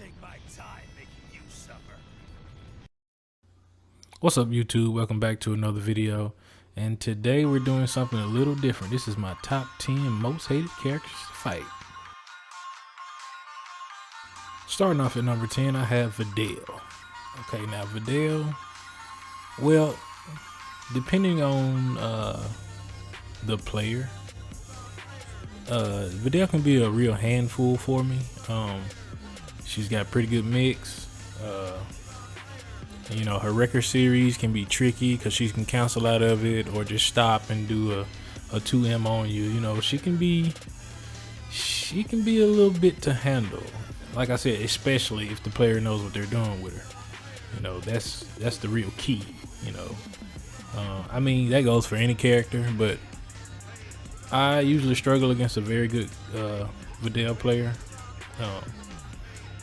take my time making you suffer. What's up, YouTube? Welcome back to another video. And today we're doing something a little different. This is my top 10 most hated characters to fight. Starting off at number 10, I have Videl. Okay, now Videl, well, depending on the player, Videl can be a real handful for me. She's got pretty good mix. You know, her record series can be tricky because she can cancel out of it or just stop and do a 2M on you. You know, she can be a little bit to handle. Like I said, especially if the player knows what they're doing with her. You know, that's the real key. You know, I mean, that goes for any character, but I usually struggle against a very good Videl player.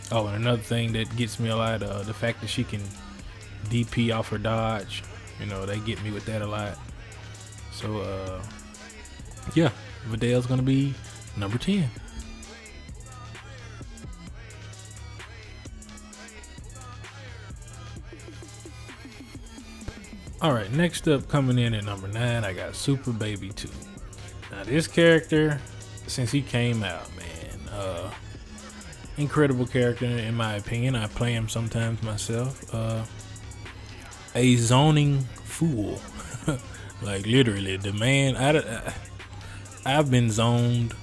Oh, and another thing that gets me a lot, the fact that she can DP off her dodge. You know, they get me with that a lot. So, yeah, Videl's gonna be number 10. Alright, next up, coming in at number 9, I got Super Baby 2. Now this character, since he came out, man, incredible character in my opinion. I play him sometimes myself. A zoning fool. Like literally, the man, I've been zoned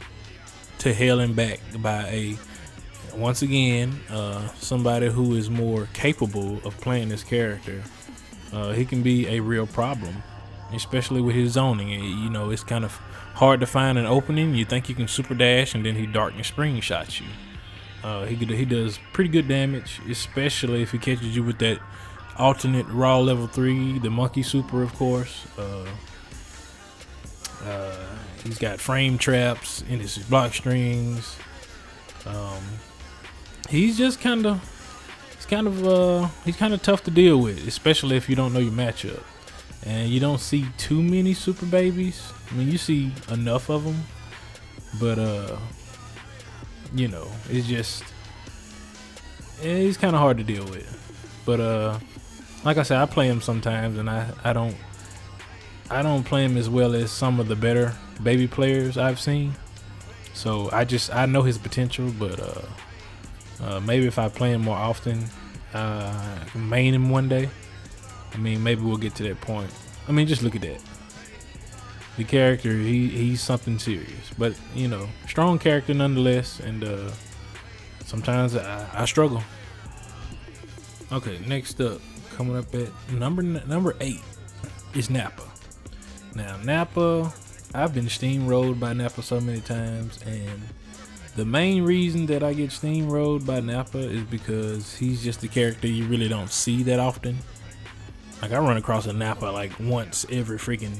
to hell and back by once again, somebody who is more capable of playing this character. He can be a real problem, especially with his zoning. You know, it's kind of hard to find an opening. You think you can super dash, and then he dark and spring shots you. He does pretty good damage, especially if he catches you with that alternate raw level 3, the monkey super, of course. He's got frame traps in his block strings. He's just kind of tough to deal with, especially if you don't know your matchup. And you don't see too many super babies. I mean, you see enough of them, but you know, he's kind of hard to deal with. But like I said, I play him sometimes, and I don't play him as well as some of the better baby players I've seen. So I know his potential, but maybe if I play him more often, I can main him one day. I mean, maybe we'll get to that point. I mean, just look at that. The character, he's something serious, but you know, strong character nonetheless. And sometimes I struggle. Okay, next up, coming up at number 8 is Nappa. Now Nappa, I've been steamrolled by Nappa so many times, and the main reason that I get steamrolled by Nappa is because he's just a character you really don't see that often. Like, I run across a Nappa like once every freaking,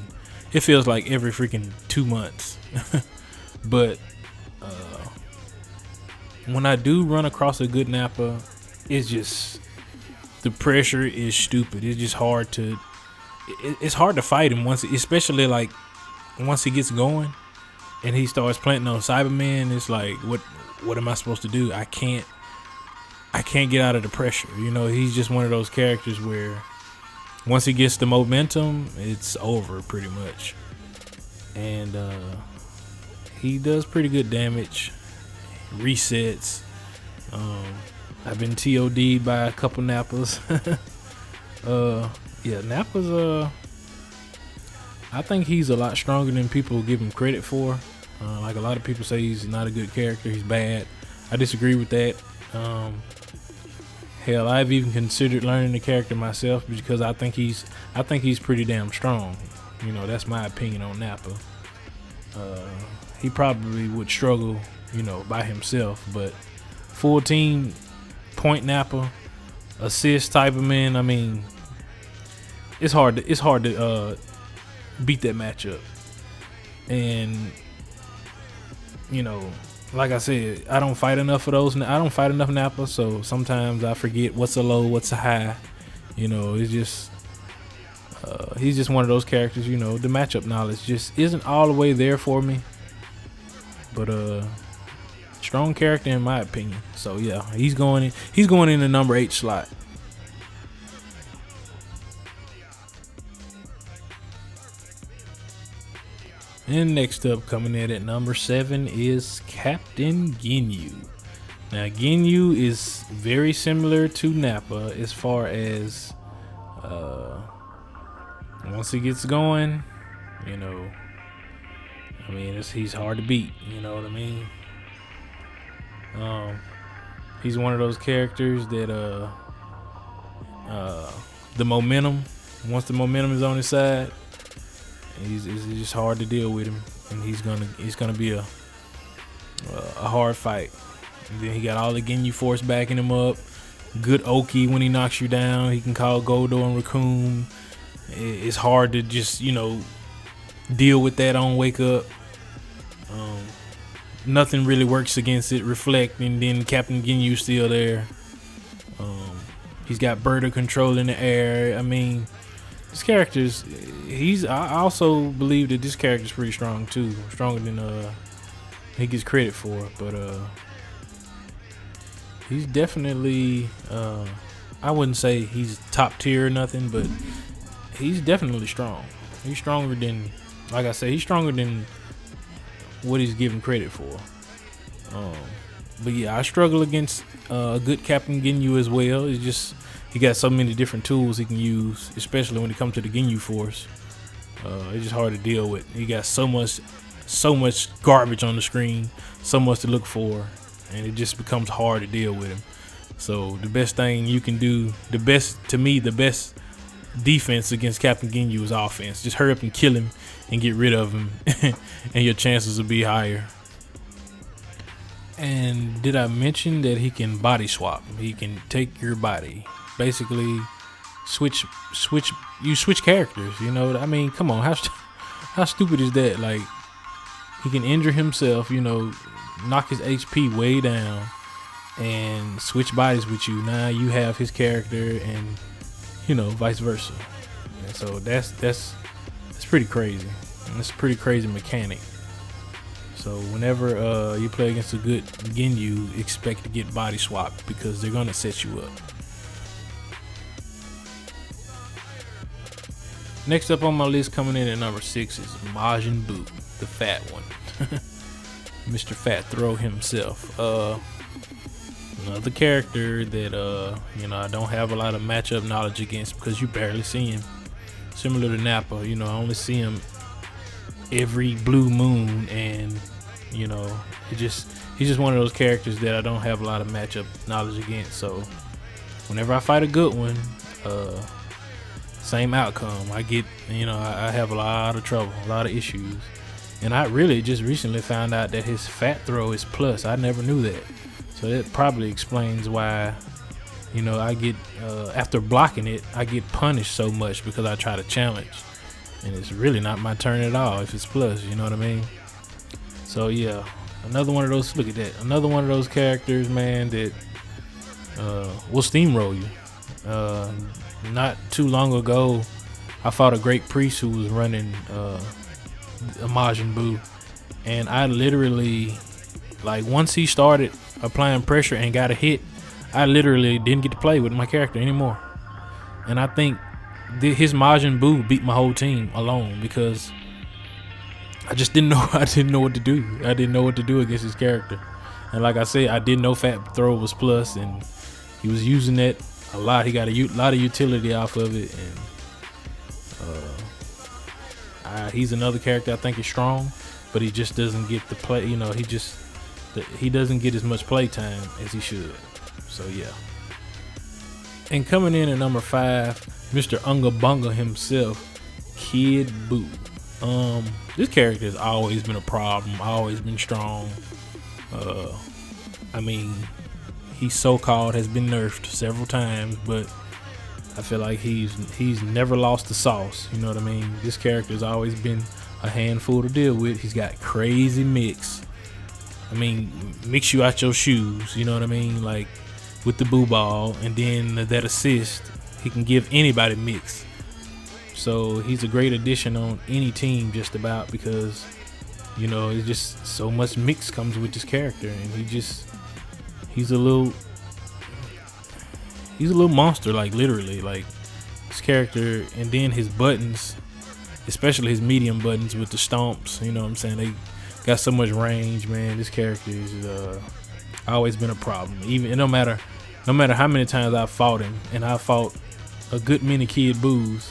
it feels like every freaking 2 months. But when I do run across a good Nappa, it's just, the pressure is stupid. It's just hard to, it's hard to fight him especially like once he gets going and he starts planting on Cyberman. It's like, what am I supposed to do? I can't get out of the pressure. You know, he's just one of those characters where once he gets the momentum, it's over pretty much. And he does pretty good damage, resets. I've been TOD'd by a couple Nappas. Yeah, Nappa's I think he's a lot stronger than people give him credit for. Like, a lot of people say he's not a good character, he's bad. I disagree with that. Hell, I've even considered learning the character myself because I think he's pretty damn strong. You know, that's my opinion on Nappa. He probably would struggle, you know, by himself, but full team point Nappa, assist type of man. I mean, it's hard to beat that matchup. And you know, like I said, I don't fight enough of those. I don't fight enough Nappa, so sometimes I forget what's a low, what's a high. You know, it's just he's just one of those characters. You know, the matchup knowledge just isn't all the way there for me. But strong character in my opinion. So yeah, he's going in the number 8 slot. And next up, coming in at number 7 is Captain Ginyu. Now Ginyu is very similar to Nappa as far as once he gets going, you know, I mean, he's hard to beat, you know what I mean? He's one of those characters that the momentum, once the momentum is on his side, it's just hard to deal with him, and he's gonna be a hard fight. And then he got all the Ginyu force backing him up. Good Oki when he knocks you down. He can call Godo and Raccoon. It's hard to just, you know, deal with that on Wake Up. Nothing really works against it. Reflect, and then Captain Ginyu's still there. He's got Berta control in the air. I mean, this character's, I also believe that this character's pretty strong too. Stronger than he gets credit for. But he's definitely, I wouldn't say he's top tier or nothing, but he's definitely strong. He's stronger than, like I said, he's stronger than what he's given credit for. But yeah, I struggle against a good Captain Ginyu as well. It's just he got so many different tools he can use, especially when it comes to the Ginyu Force. It's just hard to deal with. He got so much garbage on the screen, so much to look for, and it just becomes hard to deal with him. So the best thing you can do, the best defense against Captain Ginyu is offense. Just hurry up and kill him and get rid of him, and your chances will be higher. And did I mention that he can body swap? He can take your body, basically switch characters. You know, I mean, come on, how stupid is that? Like, he can injure himself, you know, knock his HP way down, and switch bodies with you. Now you have his character, and you know, vice versa. And so that's pretty crazy. And it's a pretty crazy mechanic. So whenever you play against a good Ginyu, expect to get body swapped because they're gonna set you up. Next up on my list, coming in at number 6, is Majin Buu, the fat one. Mr. Fat Throw himself. Another character that you know, I don't have a lot of matchup knowledge against because you barely see him. Similar to Nappa, you know, I only see him every blue moon, and you know, he's just one of those characters that I don't have a lot of matchup knowledge against. So whenever I fight a good one, same outcome. I get, you know, I have a lot of trouble, a lot of issues. And I really just recently found out that his fat throw is plus. I never knew that. So that probably explains why, you know, I get, after blocking it, I get punished so much because I try to challenge. And it's really not my turn at all if it's plus, you know what I mean? So yeah, another one of those, look at that. Another one of those characters, man, that will steamroll you. Not too long ago, I fought a great priest who was running a Majin Buu, and I literally, like, once he started applying pressure and got a hit, I literally didn't get to play with my character anymore. And I think his Majin Buu beat my whole team alone because I just didn't know. I didn't know what to do. I didn't know what to do against his character. And like I said, I didn't know fat throw was plus, and he was using that a lot. He got a lot of utility off of it, and he's another character I think is strong, but he just doesn't get the play. You know, he doesn't get as much play time as he should. So yeah. And coming in at number 5, Mr. Unga Bunga himself, Kid Buu. This character has always been a problem, always been strong. I mean, he so-called has been nerfed several times, but I feel like he's never lost the sauce. You know what I mean? This character has always been a handful to deal with. He's got crazy mix. I mean, mix you out your shoes. You know what I mean? Like with the Buu Ball, and then that assist, he can give anybody mix. So he's a great addition on any team just about, because You know, it's just so much mix comes with this character, and he's a little monster, like literally, like his character, and then his buttons, especially his medium buttons with the stomps. You know what I'm saying? They got so much range, man. This character is always been a problem. Even no matter how many times I fought him, and I fought a good many Kid Boos,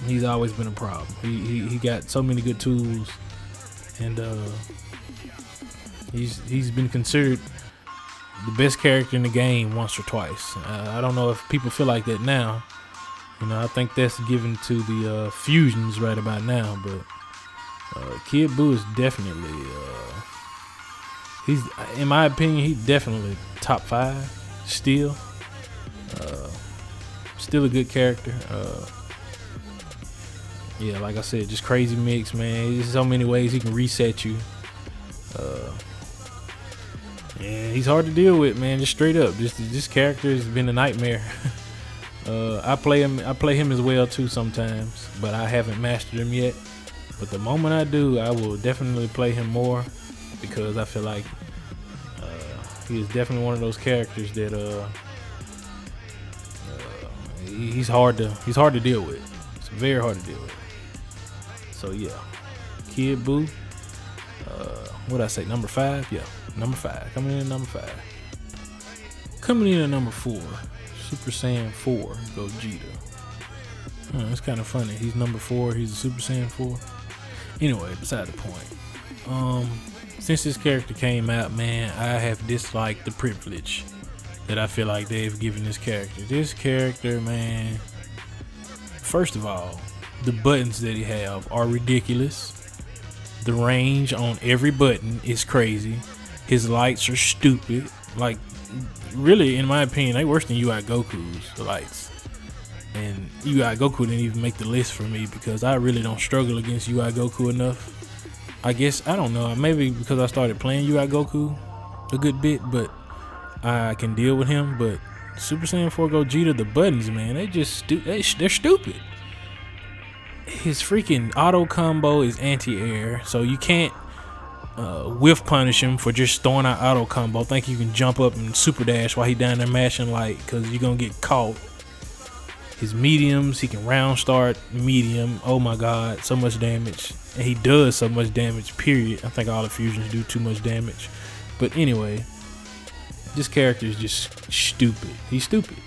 he's always been a problem. He got so many good tools, and he's been considered the best character in the game once or twice. I don't know if people feel like that now. You know, I think that's given to the fusions right about now, but Kid Buu is definitely he's, in my opinion, he's definitely top 5 still. Still a good character. Yeah, like I said, just crazy mix, man. There's so many ways he can reset you. And he's hard to deal with, man. Just straight up, this character has been a nightmare. I play him as well too sometimes, but I haven't mastered him yet. But the moment I do, I will definitely play him more, because I feel like he is definitely one of those characters that he's hard to deal with. It's very hard to deal with. So yeah, Kid Buu. What I say? Number 5? Yeah, number 5. Coming in at number 5. Coming in at number 4. Super Saiyan 4 Gogeta. It's kind of funny. He's number 4. He's a Super Saiyan 4. Anyway, beside the point. Since this character came out, man, I have disliked the privilege that I feel like they've given this character. This character, man, first of all, the buttons that he have are ridiculous. The range on every button is crazy. His lights are stupid. Like, really, in my opinion, they worse than UI Goku's lights. And UI Goku didn't even make the list for me, because I really don't struggle against UI Goku enough. I guess, I don't know, maybe because I started playing UI Goku a good bit, but I can deal with him. But Super Saiyan 4 Gogeta, the buttons, man, they're stupid. His freaking auto combo is anti-air, so you can't whiff punish him for just throwing out auto combo. Think you can jump up and super dash while he down there mashing light, because you're gonna get caught. His mediums, he can round start medium. Oh my god, so much damage. And he does so much damage, period. I think all the fusions do too much damage. But anyway, this character is just stupid. He's stupid.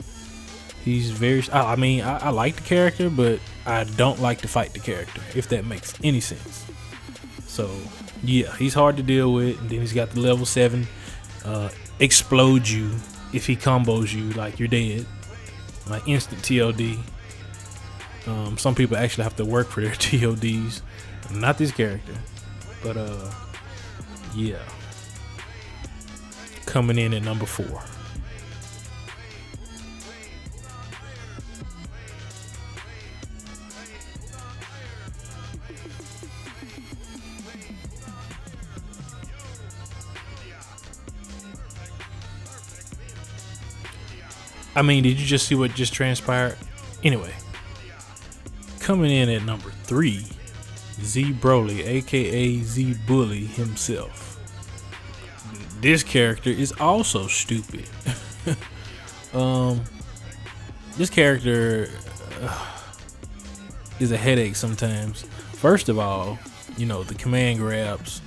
He's very, I mean, I like the character, but I don't like to fight the character, if that makes any sense. So yeah, he's hard to deal with. And then he's got the level 7 explode you if he combos you, like you're dead, like instant TLD. Some people actually have to work for their TLDs. Not this character, but yeah, coming in at number 4. I mean, did you just see what just transpired? Anyway, coming in at number 3, Z Broly, aka Z Bully himself. This character is also stupid. This character is a headache sometimes. First of all, you know, the command grabs.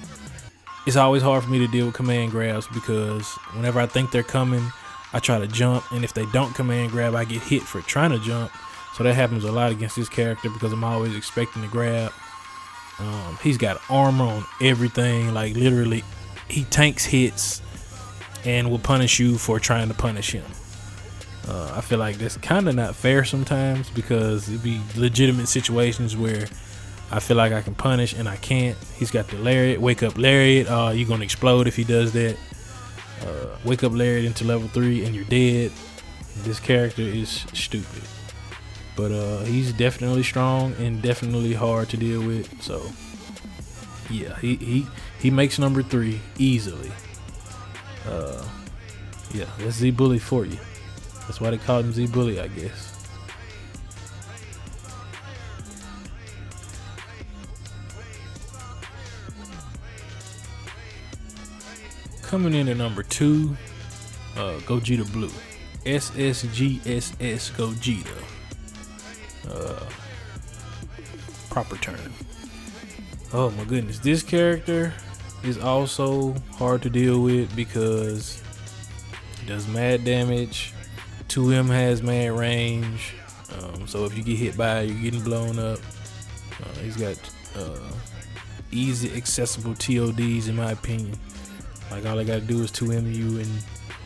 It's always hard for me to deal with command grabs, because whenever I think they're coming, I try to jump, and if they don't command grab, I get hit for trying to jump. So that happens a lot against this character, because I'm always expecting to grab. He's got armor on everything. Like, literally, he tanks hits and will punish you for trying to punish him. I feel like that's kind of not fair sometimes, because it'd be legitimate situations where I feel like I can punish and I can't. He's got the lariat, wake up lariat. You're gonna explode if he does that. Wake up lariat into level 3 and you're dead. This character is stupid, but he's definitely strong and definitely hard to deal with. So yeah, he makes number 3 easily. Yeah, that's Z Bully for you. That's why they call him Z Bully, I guess. Coming in at number 2, Gogeta Blue. SSGSS Gogeta. Proper term. Oh my goodness, this character is also hard to deal with because he does mad damage. 2M has mad range, so if you get hit by it, you're getting blown up. He's got easy accessible TODs in my opinion. Like all I gotta do is 2M you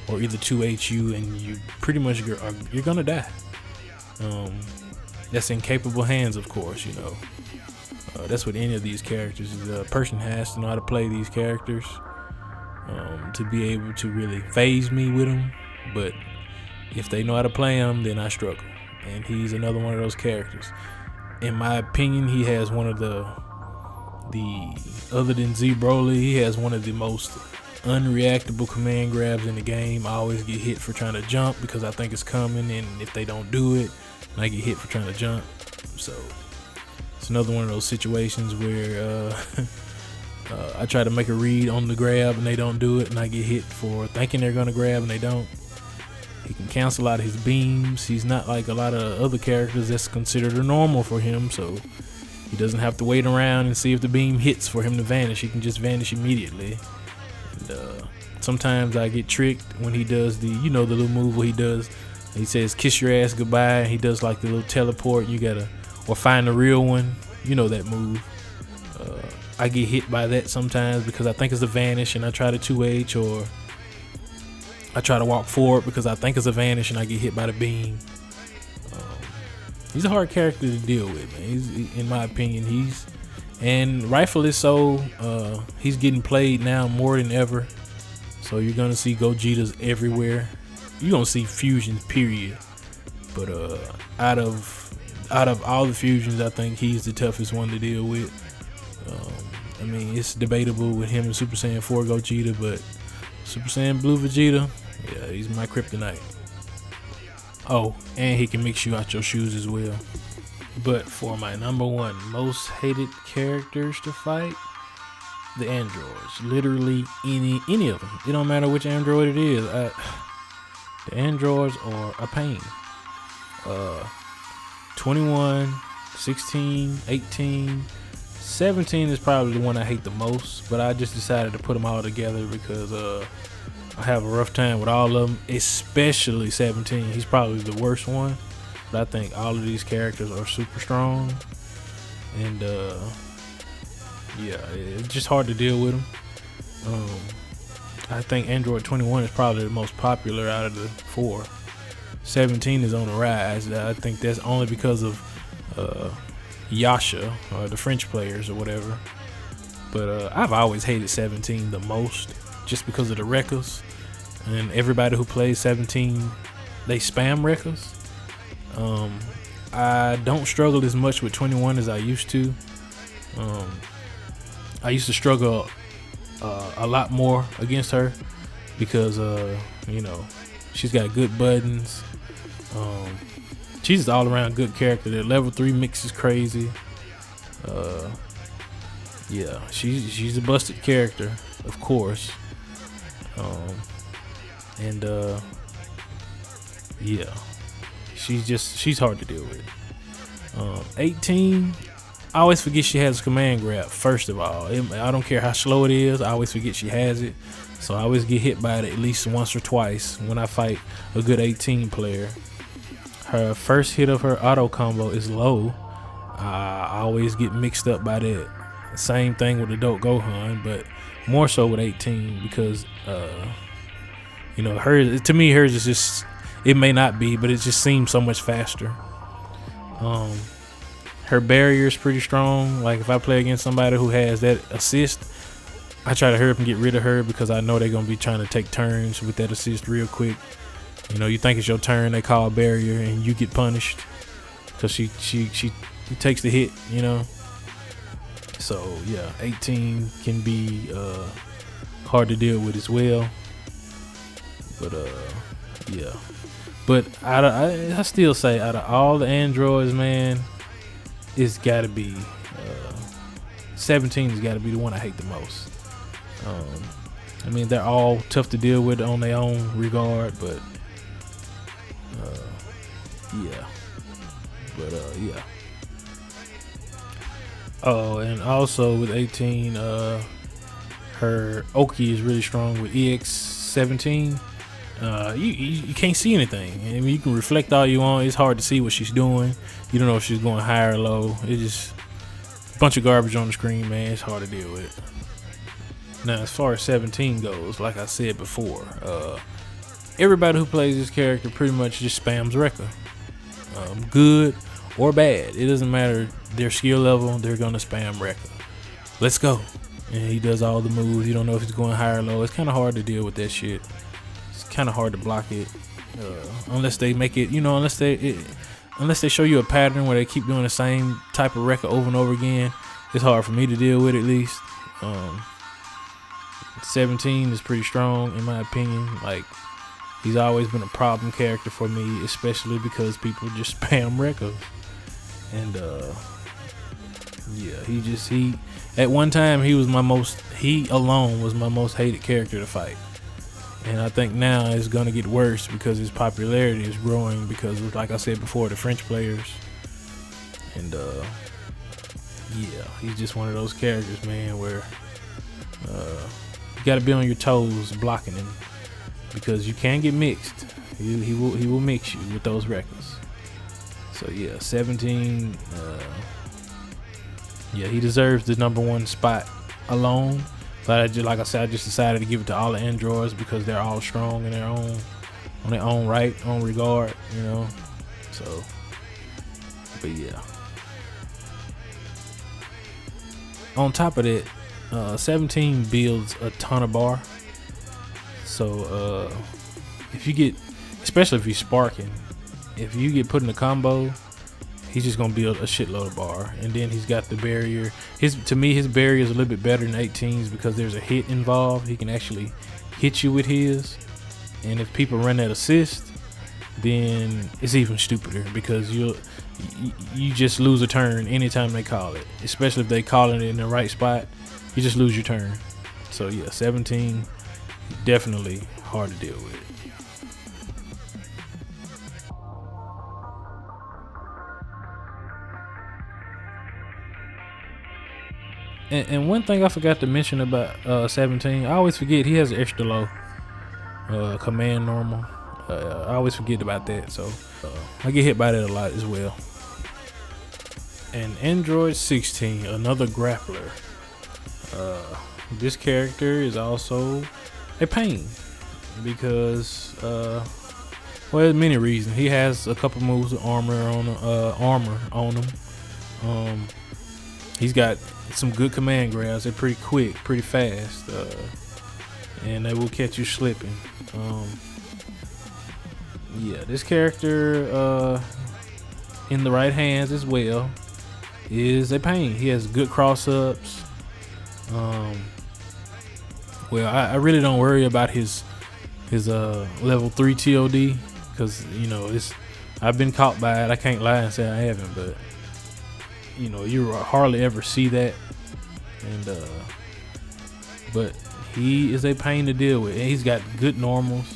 or either 2H you, and you pretty much you're gonna die. That's in capable hands, of course. You know, that's with any of these characters. The person has to know how to play these characters to be able to really phase me with them. But if they know how to play them, then I struggle. And he's another one of those characters. In my opinion, he has one of the other than Z Broly, he has one of the most unreactable command grabs in the game. I always get hit for trying to jump because I think it's coming, and if they don't do it, I get hit for trying to jump. So it's another one of those situations where I try to make a read on the grab and they don't do it, and I get hit for thinking they're gonna grab and they don't. He can cancel out his beams. He's not like a lot of other characters that's considered a normal for him, so he doesn't have to wait around and see if the beam hits for him to vanish. He can just vanish immediately. And sometimes I get tricked when he does the little move where he says kiss your ass goodbye, and he does like the little teleport. You gotta, or find the real one, that move. I get hit by that sometimes because I think it's a vanish and I try to 2H, or I try to walk forward because I think it's a vanish and I get hit by the beam. He's a hard character to deal with, man. In my opinion, and rightfully so. He's getting played now more than ever. So you're gonna see Gogetas everywhere. You're gonna see fusions, period. But out of all the fusions, I think he's the toughest one to deal with. I mean, it's debatable with him and Super Saiyan 4 Gogeta, but Super Saiyan Blue Vegeta, yeah, he's my kryptonite. Oh, and he can mix you out your shoes as well. But for my number 1 most hated characters to fight, the androids. Literally any of them. It don't matter which android it is. The androids are a pain. 21, 16, 18, 17 is probably the one I hate the most, but I just decided to put them all together because I have a rough time with all of them, especially 17. He's probably the worst one, but I think all of these characters are super strong, and yeah, it's just hard to deal with them. I think Android 21 is probably the most popular out of the 4. 17 is on the rise. I think that's only because of Yasha, or the French players or whatever. But I've always hated 17 the most, just because of the wreckers. And everybody who plays 17, they spam wreckers. I don't struggle as much with 21 as I used to. I used to struggle a lot more against her because she's got good buttons. She's all around good character. The level 3 mix is crazy. Yeah, she's a busted character, of course. Yeah, she's hard to deal with. 18, I always forget she has a command grab. First of all, I don't care how slow it is, I always forget she has it. So I always get hit by it at least once or twice when I fight a good 18 player. Her first hit of her auto combo is low. I always get mixed up by that. Same thing with Adult Gohan, but more so with 18 because hers, to me, hers is just, it may not be, but it just seems so much faster. Her barrier is pretty strong. Like if I play against somebody who has that assist, I try to hurry up and get rid of her because I know they're gonna be trying to take turns with that assist real quick. You think it's your turn, they call a barrier and you get punished because she takes the hit, So yeah, 18 can be hard to deal with as well. But yeah. But I still say out of all the androids, man, it's gotta be 17 has gotta be the one I hate the most. I mean, they're all tough to deal with on their own regard, but yeah. Yeah. Oh, and also with 18, her Oki is really strong with EX17. You can't see anything. I mean, you can reflect all you want. It's hard to see what she's doing. You don't know if she's going high or low. It's just a bunch of garbage on the screen, man. It's hard to deal with. Now, as far as 17 goes, like I said before, everybody who plays this character pretty much just spams Rekka. Good or bad, it doesn't matter their skill level, they're gonna spam Rekka. Let's go. And he does all the moves. You don't know if he's going high or low. It's kind of hard to deal with that shit. It's kind of hard to block it, unless they make it, unless they show you a pattern where they keep doing the same type of Rekka over and over again. It's hard for me to deal with, at least. 17 is pretty strong in my opinion. Like, he's always been a problem character for me, especially because people just spam Rekka. And yeah, he at one time he alone was my most hated character to fight. And I think now it's gonna get worse because his popularity is growing because of, like I said before, the French players. And yeah, he's just one of those characters, man, where you gotta be on your toes blocking him, because you can get mixed. He will mix you with those Rekkas. So yeah, 17. Yeah, he deserves the #1 spot alone. But like I said, I just decided to give it to all the androids because they're all strong in on their own right, own regard, So, but yeah. On top of that, 17 builds a ton of bar. So if you get, especially if you're sparking, if you get put in a combo, he's just gonna build a shitload of bar. And then he's got the barrier. To me, his barrier is a little bit better than 18's because there's a hit involved. He can actually hit you with his. And if people run that assist, then it's even stupider because you just lose a turn anytime they call it. Especially if they call it in the right spot, you just lose your turn. So yeah, 17, definitely hard to deal with. And one thing I forgot to mention about 17, I always forget he has an extra low command normal. I always forget about that, so I get hit by that a lot as well. And Android 16, another grappler. This character is also a pain because well, there's many reasons. He has a couple moves with armor on him. He's got some good command grabs. They're pretty quick, pretty fast, and they will catch you slipping. Yeah, this character in the right hands as well is a pain. He has good cross ups. Well, I really don't worry about his level 3 TOD because I've been caught by it. I can't lie and say I haven't, but you hardly ever see that. And but he is a pain to deal with, and he's got good normals.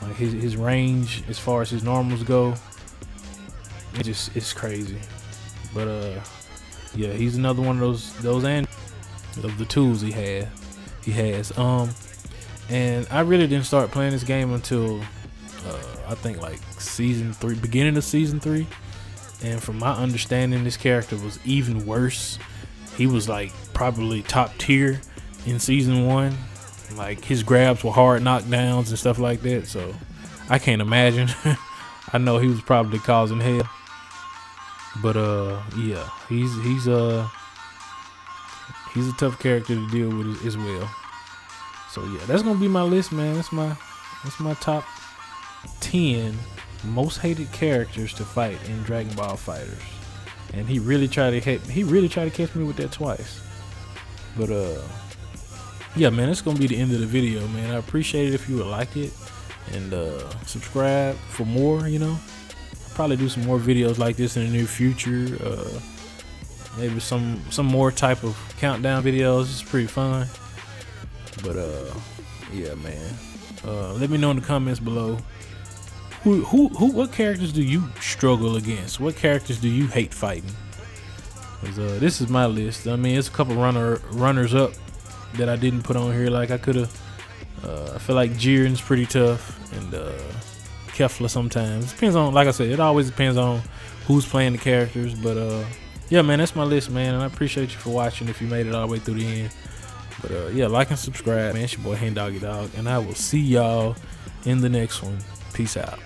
Like his range as far as his normals go, it's crazy. But yeah, he's another one of those of the tools he has. And I really didn't start playing this game until I think like season 3, beginning of season 3. And from my understanding, this character was even worse. He was like probably top tier in season 1. Like his grabs were hard knockdowns and stuff like that. So I can't imagine. I know he was probably causing hell. But yeah, he's a tough character to deal with as well. So yeah, that's gonna be my list, man. That's my top 10 most hated characters to fight in Dragon Ball Fighters. And he really tried to catch me with that twice. But yeah, man, that's gonna be the end of the video, man. I appreciate it if you would like it and subscribe for more. I'll probably do some more videos like this in the near future. Maybe some more type of countdown videos. It's pretty fun. But yeah, man. Let me know in the comments below. What characters do you struggle against? What characters do you hate fighting? 'Cause, this is my list. I mean, it's a couple runners up that I didn't put on here. Like I could have. I feel like Jiren's pretty tough, and Kefla sometimes. Depends on, like I said, it always depends on who's playing the characters. But yeah, man, that's my list, man. And I appreciate you for watching if you made it all the way through the end. But yeah, like and subscribe, man. It's your boy Hen Doggy Dog, and I will see y'all in the next one. Peace out.